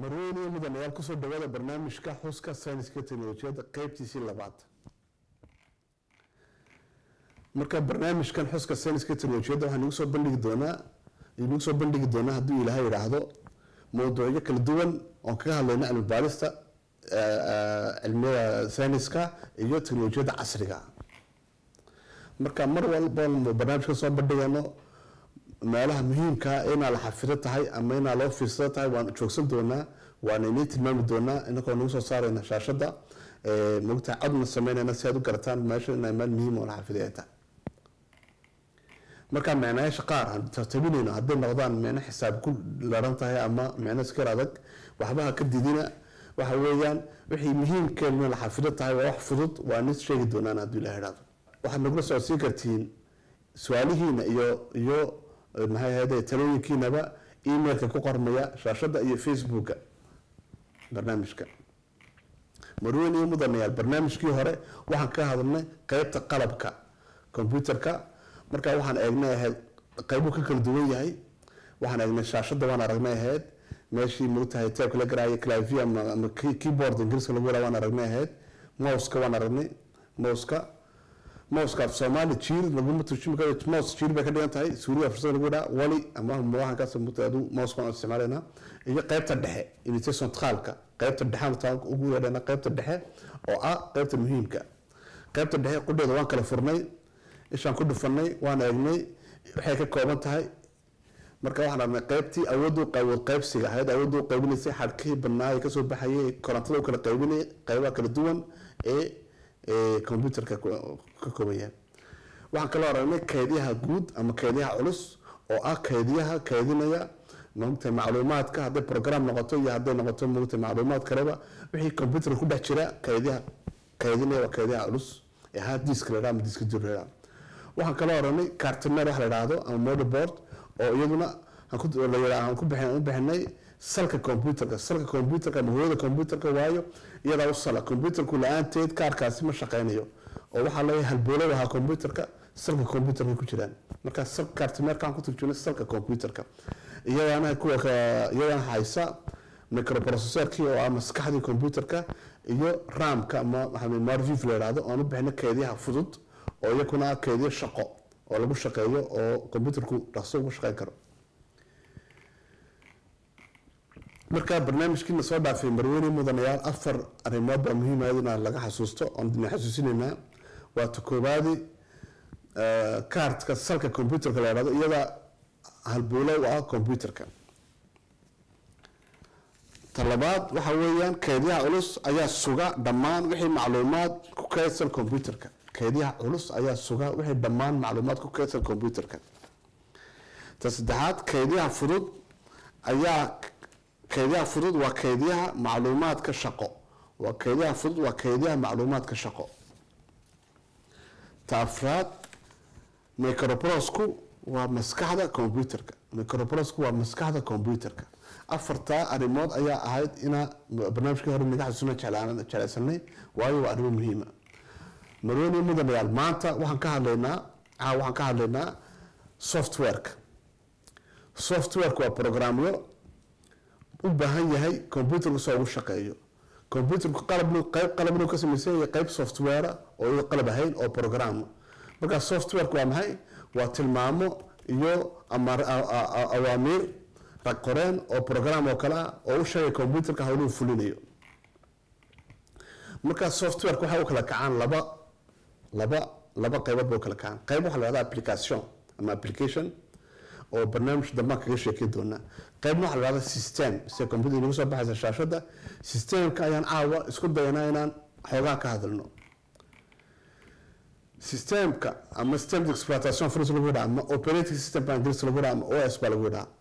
marweyne mudanayaal kusoo dhawaada barnaamijka xuska sayniska teknolojiyadda qaybtiisii labaad. marka barnaamijkan xuska sayniska teknolojiyadda waxaan igu soo bandhigi doonaa hadduu ilaahay yiraahdo mowduucyo kala duwan oo kaga hadlayna cilmi baarista cilmiga sayniska iyo teknolojiyadda casriga. marka mar walba barnaamijka soo bandhigano meelaha muhiimka inaa la xafido tahay ama inaa loo fiirsado tahay waan joogsan doonaa waan inay tilmaami doonaa inagoo nagu soo saarayna shaashada mogta codna sameynayna si aad u garataan meesha inay meel muhiim oo la xafiday ay tahay. marka macnayaasha qaar aan tartabinayno hadday noqdaan macna xisaab ku laran tahay ama macna iskar adag waxba ka didina waxa weeyaan wixii muhiimkeena la xafido tahay waa wax fudud waan is sheegi doonaa haddii la yiraahdo. waxaad nagula soo siin kartiin su'aalihiina iyo maxay ahayd talooyinkiinaba emailka ku qormaya shaashada iyo facebooka barnaamijka marweyne iyo mudanayaal. barnaamijkii hore waxaan ka hadalnay qaybta qalabka computerka. marka waxaan eegnay ahayd qaybo ka kala duwan yahay. waxaan eegnay shaashada waan aragnay ahayd meeshii moogtahay tab kala garaayo clavier ama keyboard ingiriiska lagu yiraahdo waan aragnay ahayd mouse-ka waan aragnay mouse-ka Soomaali jiir lagu turjumi karo mouse jiir bay ka dhigan tahay Suuriya fursad lagu dhaw wali ama waxaan ka sameeyay mouse baan isticmaalayna iyo qaybta dhexe unité centrale-ka qaybta dhexe ugu yeedhana qaybta dhexe oo ah qaybta muhiimka. qaybta dhexe qudheeda waan kala furnay ishaan ku dhufanay waan eegnay waxay ka kooban tahay. marka waxaan aragnay qaybtii awood qaybsiga ahayd awood qaybinaysay xadkii banaay ka soo baxayay korontada kala qaybinay qaybaha kala duwan computerka ka kooban. waxaan kala aragnay kaydiyaha guud ama kaydiyaha culus oo ah kaydiyaha kaydinaya maanta macluumaadka hadday program noqoto iyo hadday noqoto maanta macluumaad kaleba wixii computer ku dhex jira kaydiyaha kaydinaya waa kaydiyaha culus ee hard disk la ama disk dur. waxaan kala aragnay cartomer wax la yiraahdo ama motherboard oo iyaduna aan ku bixinay salka computerka ama hooyada computerka waayo iyada u sala computerku la'aanteed kaarkaasi ma shaqeynayo oo waxa la halboolay waxa computerka salka computerka ku jiraan. marka salka cartomerka aan ku turjunay salka computerka iyadana haysa microprocessorkii oo ah maskaxdii computerka iyo RAM-ka ama memory la yiraahdo oo aan u bixinay kaydiyaha fudud oo iyakuna kaydiyo shaqo oo lagu shaqeeyo oo computerku dhaqso ugu shaqeyn karo. marka barnaamijkiina soo dhaafay marweyne mudanayaal afar arrimood baa muhiim ah in laga xasuusto oon xasuusinayna. waa koobaadi kaartka salka computerka la yiraahdo iyada halbowlo waa computerka. talabaad waxa weeyaan kaydiyaha culus ayaa suga dhammaan wixii macluumaad ku kaydsan computerka. kaydiyaha culus ayaa suga wixii dhammaan macluumaad ku kaydsan computerka. saddexaad kaydiyaha fudud waa kaydiyaha macluumaadka shaqo. afraad microprocessor waa maskaxda computerka. afarta arrimood ayaa ahayd ina barnaamijka hore naga xasuusna jeclaysanay waayo waa arrimo muhiim ah. marweyne mudanayaal maanta waxaan ka hadlaynaa software-ka waa programyo u baahan yahay computerku soo ugu shaqeeyo. computerku qalabnu ka samaysan yahay qayb software oo qalab ahayn oo program. marka software-ku waa maxay? waa tilmaamo iyo awaamiir qoreen oo program oo kale ah oo u sheegay computerka hawluhu fulinayo. marka software-ku waxa uu kala kacaan laba qaybood buu kala kacaan. qayb waxa la yiraahdaa application oo barnaamij dhammaan kaga sheekay doona. qaybna waxa la yiraahdaa system si computer inuu soo baxaysa shaashada. systemka ayaan caawa isku dayanaa inaan xoogaa ka hadalno. systemka ama system exploitation for lagu yiraahdo ama operating system baan ingiriis lagu yiraahdo ama OS baa lagu yiraahdo.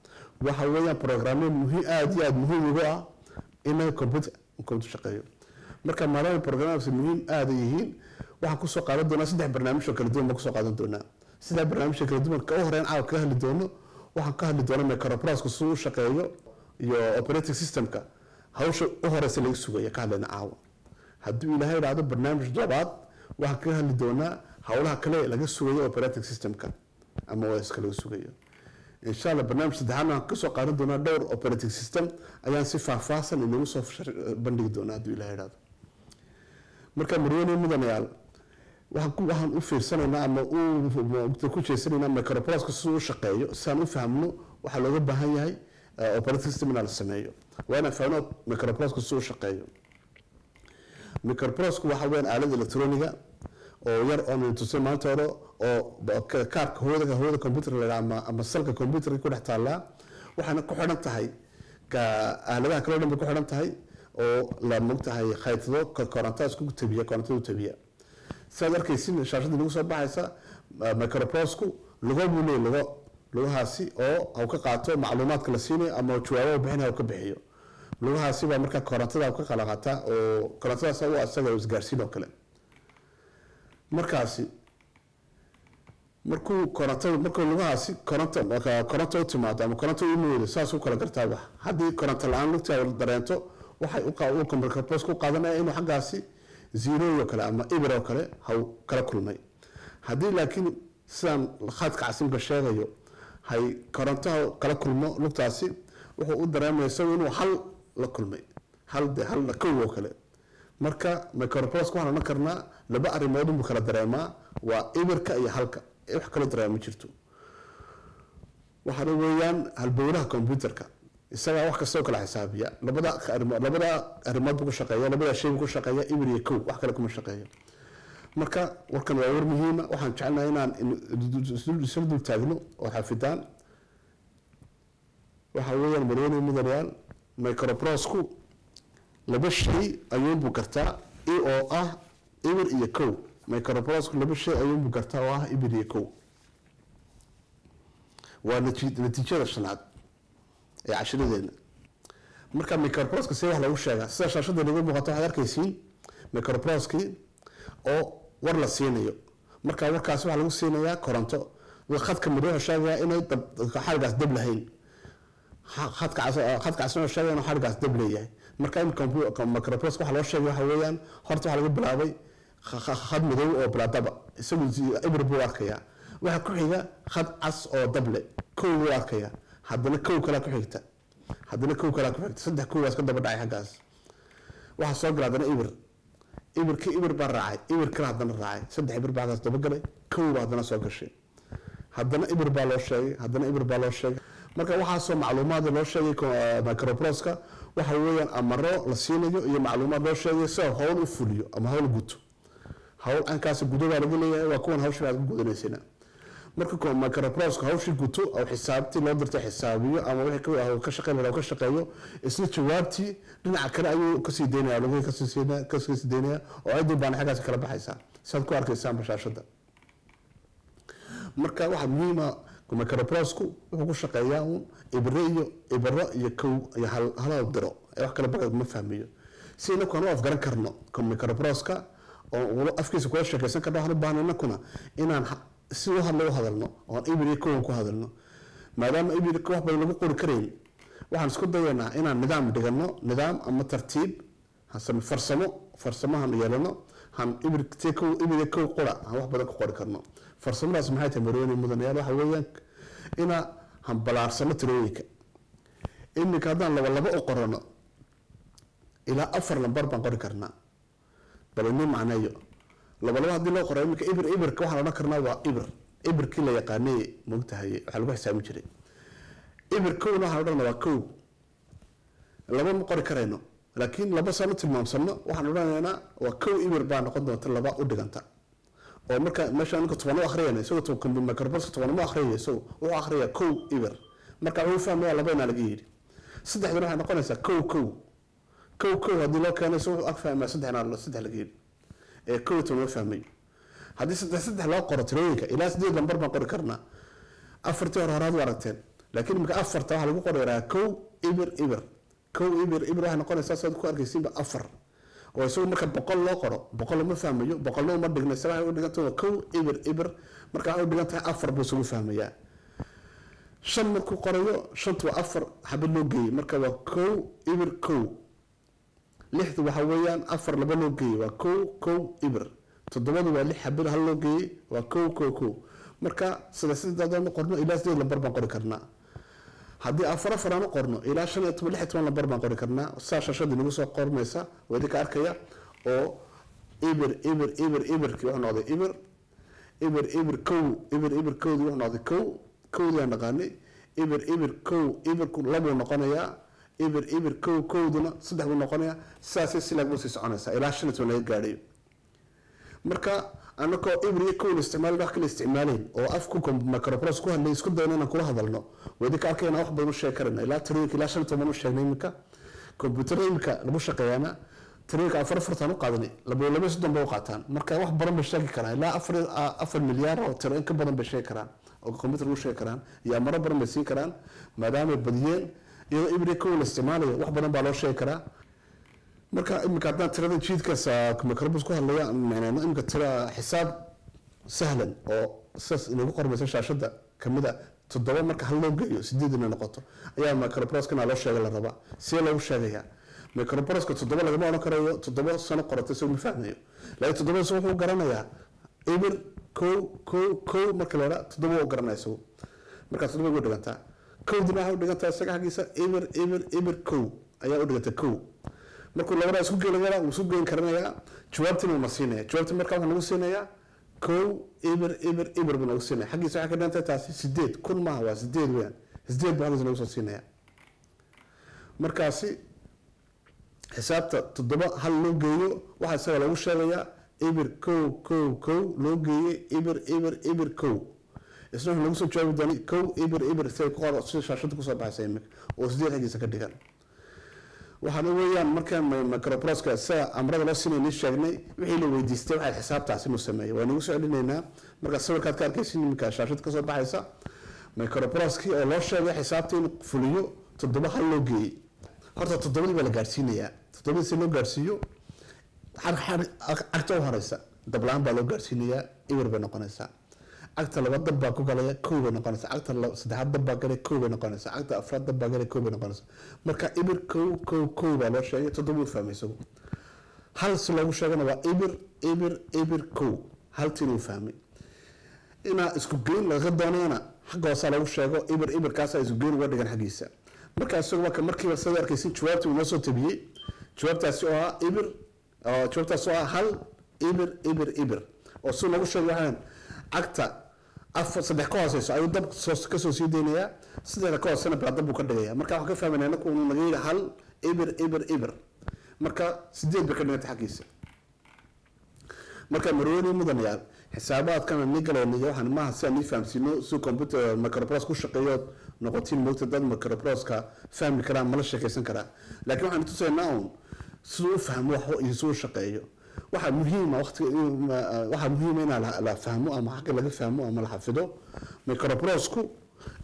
waxa weeyaan programyo muhiim aad muhiim ah in computer shaqeeyo. marka maadaama programyadaasi muhiim aad yihiin waxaan ku soo qaadan doonaa saddex barnaamij oo kala duwan ku soo qaadan doonaa. sida barnaamijka kala duwan ka horeen caawa ka hadli doono waxaan ka hadli doonaa microprocessor suu shaqeeyo iyo operating systemka hawsha u horeysa laga sugayo ka hadlayna caawa. haddii ilaahay yiraahdo barnaamij labaad waxaan ka hadli doonaa hawlaha kale laga sugayo operating systemka ama OS kale laga sugayo. إن شاء الله برنامج سدحنا كسو قارن دونا دور operating system أيان سفا فاصل إنه وصف بندق دونا دو إلى هذا مركا مريوني مدنيال waxaan u fiirsanayna ama uu ku jeesanayna microprocessor soo shaqeeyo saan u fahmno waxa looga baahan yahay operating system la sameeyo waana fahno microprocessor soo shaqeeyo microprocessor waxa weyn aalad elektrooniga oo yar oo intuusan maanta oo kaarka hooyada computer la ama salka computer ku dhex taala waxaana ku xidhan tahay ka aaladaha kale oo ku xidhan tahay oo la mugtahay khaytado koronto isku tabiya sadarkaysin shaashada lagu soo baxaysa microprocessor lugahaasi oo aw ka qaato macluumaadka la siinayo ama jawaabo bixinayo ka bixiyo lugahaasi baa marka korontada ka kala qaata oo korontadaas oo asaga isgaarsiin oo kale markaasi markuu lugahaasi koronto timaado ama koronto u muudo saas u kala gartaa wax haddii koronto la'aan lugta dareento waxay u microprocessor ku qaadanaya inuu xaggaasi zero iyo kale ama ibro kale haw kala kulmay hadii laakiin sidaan khadka casimka sheegayo hay koronto kala kulmo lugtaasi wuxuu u dareemaysaa inuu hal la kulmay hal la kow kale marka microprocessor waxaan oran karnaa laba arrimood uu kala dareemaa waa ibirka iyo halka wax kala dareemo jirto waxa weeyaan halbowlaha computerka isaga wax kasta oo kala xisaabiya labada arrimood ku shaqeeya labada shay ku shaqeeya ibir iyo kow wax kale kuma shaqeeyo marka warkan waa war muhiim ah waxaan jeclahay inaan isla dul taagno oo xafidaan waxa weeyaan marwani mudanayaal microprocessor laba shay ayuu kartaa oo ah ibir iyo kow microprocessor laba shay ayuu kartaa oo ah ibir iyo kow waa natiijada shanaad ee cashiradeenna marka microprocessor si wax lagu sheegaa sida shaashada lagu muuqato waxaad arkaysiin microprocessor oo war la siinayo marka warkaas waxa lagu siinayaa koronto khadka midho sheegaya inay xalgaas dab lahayn khadka asoo sheegaya inuu xalgaas dab leeyahay marka in microprocessor waxa loo sheegay waxa weeyaan horta waxa lagu bilaabay khad midho oo bilaadaba isagu ibir buu arkayaa waxa ku xiga khad cas oo dable kow buu arkayaa haddana kow kala ku xigta saddex koowaas ka daba dhacay xaggaas waxa soo galay haddana ibir baa raacay ibir kala haddana raacay saddex ibir baa kaas daba galay kow baa haddana soo gashay haddana ibir baa loo sheegay marka waxaa soo macluumaad loo sheegay microprocessor waxa weeyaan amaro la siinayo iyo macluumaad loo sheegay si hawl u fuliyo ama hawl guto hawl ankaas gudaha laga leeyahay waa kuwan hawsha aad gudanaysiina marka microprocessor hawshii guto oo xisaabtii loo dirtay xisaabiyo ama wixii ka shaqeeyo isla jawaabtii dhinaca kale ayuu ka sii deynaya lagu ka sii deynaya oo ay dib baan xagaas kala baxaysa saad ku arkaysaan bashaashada marka waxa muhiim ah microprocessor wuxuu ku shaqeeyaa ibro iyo kow iyo hal diro wax kale baad ma fahmiyo si inuu kan afgaran karno microprocessor oo afkiisa ku shaqeysan ka dhaxlo baahnina kuna inaan si wax loo hadalno oo ibri kow ku hadalno maadaama ibri kow wax badan lagu qori kareyn waxaan isku dayaynaa inaan nidaam ama tartiib hasan farsamahan yeelano han ibri kow qora wax badan ku qori karno farsamadaas maxay tahay marwani mudanayaal waxa weeyaan ina han balaarsano tirooyinka imika hadaan laba u qorano ilaa 4 lambar baan qori karnaa balani macnayo laba hadii loo qoray imika ibirka waxa la karnaa waa ibirkii la yaqaanay moogtahay waxa lagu xisaabi jiray ibirkuna waxa la dhahnaa waa kow laba ma qori karayno laakiin laba sano tilmaamsano waxaan odhanaynaa waa kow ibir baa noqon doonta laba u dhiganta oo marka meesha ninka 10 akhriyana isagoo microprocessor 10 akhriyayso oo akhriya kow ibir marka uu fahmay laba ina laga yiri saddexdana waxay noqonaysaa kow hadii loo keenay soo afahmay saddex laga yiri ee kow tuma fahmay hadii saddex loo qoro tirooyinka ilaa 8 lambar baan qori karnaa afartii hore horaad aragteen laakiin marka afarta waxa lagu qorayaa kow ibir waxay noqonaysaa saad ku arkaysiinba afar oo isoo marka 100 loo qoro 100 ma fahmayo 100 ma dhigna sabay u dhigantaa kow ibir marka ay u dhigantaa afar buu soo fahmayaa shan markuu qorayo shantu afar xabad loo geeyay marka waa kow ibir kow lixdu waxa weeyaan afar laba loo geeyay waa kow ibir toddobadu waa lix xabad hal loo geeyay waa kow marka sidaadaan qorno ilaa 8 lambar baan qori karnaa haddii afar aan qorno ilaa 16 lambar baan qori karnaa saa shashada nagu soo qormaysa wadi ka arkaya oo ibir ki wax noqday ibir kow wax noqday kowda naqaanay ibir ku labo noqonaya ibir kowduna saddex buu noqonaya saasay si lagu sii soconaysa ilaa 5 laga gaadhay marka anako ibir iyo kow isticmaal wax kale isticmaaleen oo afku microprocessor ku hadlay isku dayna kula hadalno wadi ka arkayna wax badan u sheeg karana ilaa 5 sheegnay imika computer imika lagu shaqeeyana tariiqa afartan u qaadani laba sidoo baa u qaataan marka wax badan ba sheegi karaan ilaa 4 milyan oo tiro in ka badan ba sheegi karaan oo computer u sheegi karaan iyo maro badan ba siin karaan maadaama badiyeen iyo ibri kow la isticmaalayo wax badan baa loo sheegi karaa marka imika hadaan tirada jiidkaas microprocessor ku hadlaya macnaheedu imika tira xisaab sahlan oo sas inagu qormaysa shaashada kamida 7 marka hal loo geeyo 8 ina noqoto ayaa microprocessor kana loo sheegay la raba si loo sheegaya microprocessor 7 laga ma oran karayo 7 sano qorata soo ma fahmayo laakiin 7 soo wuxuu garanayaa ibir kow marka la yiraahdo 7 uu garanayso marka 7 ugu dhiganta kowdina waxa u dhiganta isaga xaqiisa ibir kow ayaa u dhiganta kow markuu labada isku geelaya uu isku geen karanayaa jawaabtina ma siinaya jawaabta marka waxa lagu siinayaa kow ibir bana u siinaya xaqiisa waxa ka dhiganta taasi 8 kun ma waa 8 weeyaan 8 baa lagu soo siinaya markaasi xisaabta 7 hal loo geeyo waxa isaga lagu sheegayaa ibir kow loo geeyay ibir kow isna lagu soo jawaabi doonay kow ibir say ku qoro si shaashada ku soo baxaysa imika oo 8 xagiisa ka dhigan waxaan weeyaan markaan microprocessor sa amrada la siinay sheegnay wixii la weydiistay waxa xisaabtaasi inuu sameeyo waa nagu soo celinaynaa marka sawirkaad ka arkaysid imika shaashada ka soo baxaysa microprocessor oo loo sheegay xisaabta inuu fuliyo 7 hal loo geeyay horta 7 baa la gaarsiinayaa 7 si loo gaarsiiyo agta u horeysa dablaan baa loo gaarsiinayaa ibir bay noqonaysaa agta laba dab baa ku galaya kow bay noqonaysaa agta saddex dab baa galay kow bay noqonaysaa agta afraad dab baa galay kow bay noqonaysaa marka ibir kow baa loo sheegay 7 uu fahmay isagu hal si loogu sheegana waa ibir kow hal tiin uu fahmay ina isku geyn laga doonayna xagga hoose lagu sheego ibir kaas ay isku geyn uga dhigan xagiisa marka isagu markii soo arkaysin jawaabtu uu soo tabiyay jawaabtaasi oo ah jawaabtaasi oo ah hal ibir oo soo lagu sheego waxaan agta saddex ka hooseyso ayuu dab ka soo sii deynaya saddex ka hoosena baa dab uu ka dhigaya marka waxa ka fahmanayna ku uu naga yiri hal ibir marka 8 ba ka dhiganta xaqiisa marka marwani mudanayaal xisaabaadkan nigaleenayo waxaan ma si aan fahamsino soo computer microprocessor ku shaqeeyo noqotiin moogta dad microprocessor fahmi karaan mala sheekaysan karaa laakiin waxaan tusaynaa soo fahmo waxa uu soo shaqeeyo waxa muhiim ah waxa muhiim in la fahmo ama xaq laga fahmo ama la xafido microprocessor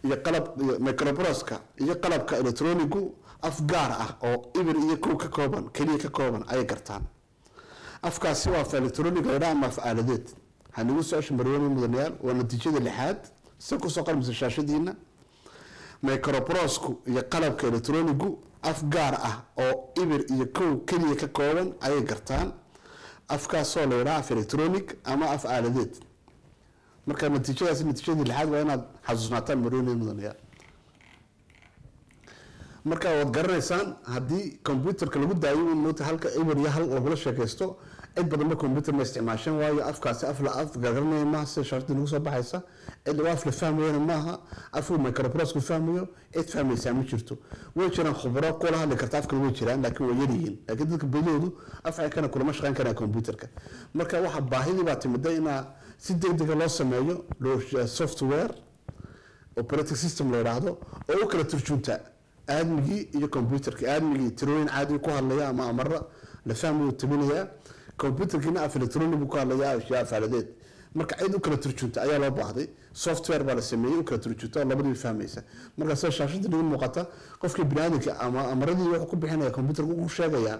iyo qalab microprocessor iyo qalabka electronigu afgaar ah oo ibir iyo kow ka kooban kaliya ka kooban ay gartaan afkaasi waa electronic ay ama faaladeed hanigu soo marwani mudanayaal waa natiijada lixaad si ku soo qarmisa shaashadiina microprocessor iyo qalabka electronigu afgaar ah oo ibir iyo kow kaliya ka kooban ay gartaan afkaasoo la yiraahdo electronic ama af aaladeed marka natiijadaas natiijada lixaad waa inaad xasuusnaataan marwani mudanayaal marka wad garanaysaan hadii computerka lagu daayo in moota halka ibir iyo hal lagu sheekaysto cid badan ma computer ma isticmaashan waayo afkaasi af garanay ma si sharti lagu soo baxaysa cid waa af la fahmayo maaha afu microprocessor fahmayo cid fahmaysa ma jirto way jiraan khubaro kula hadli karta afka way jiraan laakiin way yariin laakiin dadka badoodu af ay kana kulama shaqeyn karaan computerka marka waxa baahidi baa timida in si degdeg loo sameeyo software operating system la yiraahdo oo kala turjunta aadmigi iyo computerka aadmigi tirooyin caadi ku hadlaya ama amarra la fahmayo tabinaya computerkina af electronic ku hadlaya ashyaa faaladeed marka cid u kala turjunta ayaa loo baahday software baa la sameeyay u kala turjunta labadii fahmaysa marka soo shaashada lagu muuqata qofkii bini'aadamka ama amaradii wuxuu ku bixinaya computerku uu sheegaya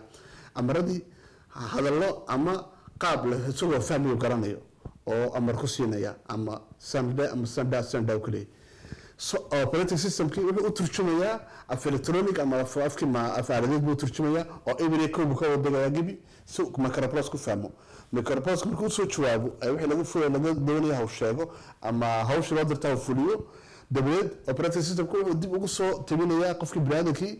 amaradii hadallo ama qaab la soo fahmayo garanayo oo amar ku siinaya ama sanda kale operating system kii wuxuu u turjumayaa af electronic ama afkii ma afaaladeed buu turjumayaa oo every code ka wadada gibi si microprocessor ku fahmo microprocessor markuu soo jawaabo wixii lagu fulo laga doonayo haw sheego ama hawsha loo dirtaa fuliyo dabadeed operating system ku wuxuu dib ugu soo tabinayaa qofkii bini'aadamkii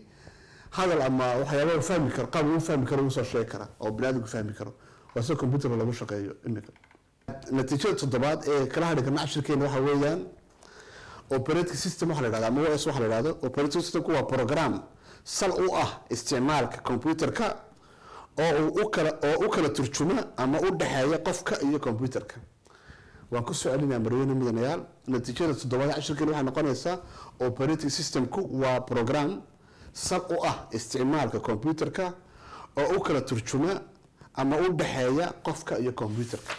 hadal ama waxyaabo fahmi karo qaab uu fahmi karo uu soo sheegi kara oo bini'aadamku fahmi karo waa computer lagu shaqeeyo imika natiijada toddobaad ee kala hadhiga nacshirkeena waxa weeyaan operating system waxa la yiraahdaa ama OS waxa la yiraahdo operating system waa program sal u ah isticmaalka computerka oo u kala turjuma ama u dhaxeeya qofka iyo computerka waan ku soo celinaa marweyne mudanayaal natiijada toddobaad cashirkeena waxa noqonaysaa operating system waa program sal u ah isticmaalka computerka oo u kala turjuma ama u dhaxeeya qofka iyo computerka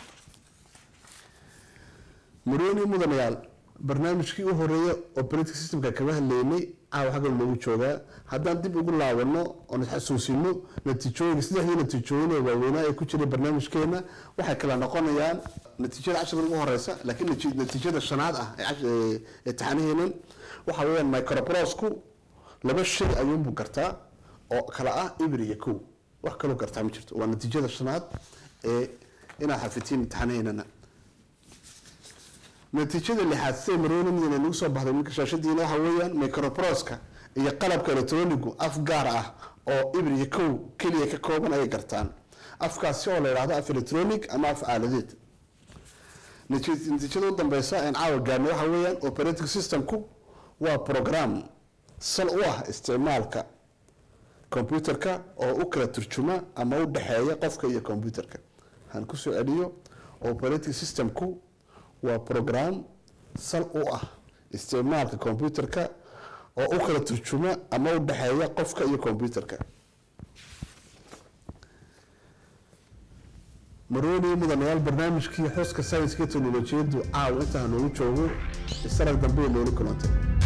marweyne mudanayaal barnaamijkii u horeeyay operating systemka kama hadlaynay waxa kale loogu joogaa haddaan dib ugu laabano oo xasuusino natiijooyin saddexdii natiijooyin ee waaweynaa ee ku jiray barnaamijkeena waxay kala noqonayaan natiijada cashirka ugu horeysa laakiin natiijada shanaad ah ee taxaniheenan waxa weeyaan microprocessor laba shay ayuu buu gartaa oo kala ah ibri iyo kow wax kale oo gartaa ma jirto waa natiijada shanaad ee ina xafitiin taxaniheenana natiijada lixaad say marweyne midna lagu soo baxday marka shaashadiina waxa weeyaan microprocessor iyo qalabka electronigu af gaar ah oo ibri iyo kow kaliya ka kooban ay gartaan afkaasi oo la yiraahdo af electronic ama af aaladeed natiijada u dambeysa ee caawa gaarnay waxa weeyaan operating systemku waa program sal u ah isticmaalka computerka oo u kala turjuma ama u dhaxeeya qofka iyo computerka han ku soo celiyo operating systemku waa program sal u ah isticmaalka computerka oo u kala turjuma ama u dhaxeeya qofka iyo computerka marweyne mudanayaal barnaamijkii xuska science iyo teknolojiyadu inta aan ugu joogo isarag dambe loo kulantay